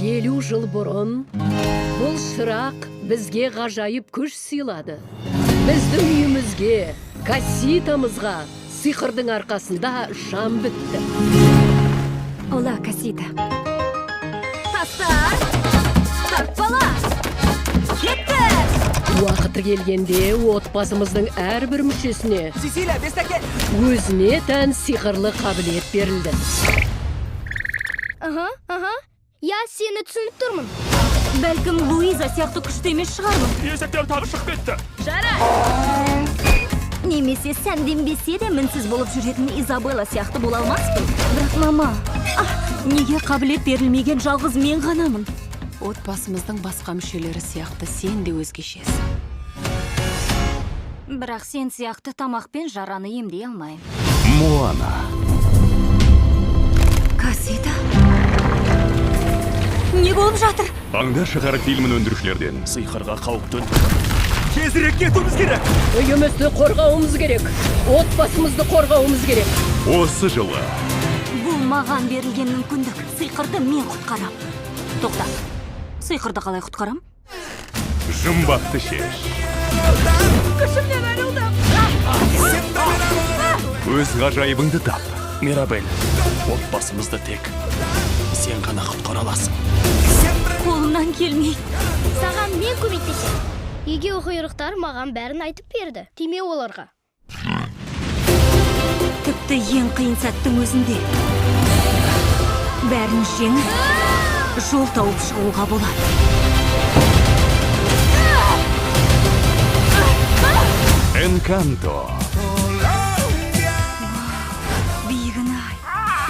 50 жыл бұрын бұл шырақ бізге ғажайып күш сыйлады. Біздің үйімізге, касситамызға сиқырдың арқасында жан бітті. Ола, кассита. Тастар! Тарпалас! Кетті! Уақыты келгенде отбасымыздың әрбір мүшесіне Сесилия, бестәке! өзіне тән сиқырлы қабілет берілді. Ага. Я сені түсініп тұрмын. Бәлкім Луиза сияқты күшті емес шығармын. Есектер тағы шығып кетті. Жара! Немесе сәнденбесе де мінсіз болып жүретін Изабелла сияқты бола алмаспын. Бірақ мама, неге қабілет берілмеген жалғыз мен ғанамын? Отбасымыздың басқа мүшелері сияқты сен де өзгешесің. Бірақ сен сияқты тамақпен жараны емдей алмайым. Моана. Кассита? Не болып жатыр? Аңдар шаһары фильмін өндірушілерден сиқырға қауіп төнді. Тезірек кетуіміз керек. Үйімізді қорғауымыз керек. Отбасымызды қорғауымыз керек. Осы жылы Бұл маған берілген мүмкіндік. Сиқырды мен құтқарам. Тоқта. Сиқырды қалай құтқарам? жұмбақты шеш. Күшімнен айрылдым. Өз ғажайыбыңды тап. Мирабель, отбасымызды тек сен ғана құтқара аласың. Қолымнан келмей. Саған мен көмектесем. Еге құйрықтар маған бәрін айтып берді. Тиме оларға. Тіпті ең қиын сәттің өзінде. Бәрін жеңіп, жол тауып шығуға болады. Энканто. Биігін-ай.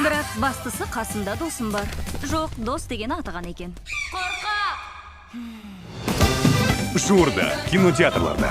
Бірақ бастысы қасымда досым бар. Жоқ, дос деген атаған екен. Жуырда кинотеатрларда.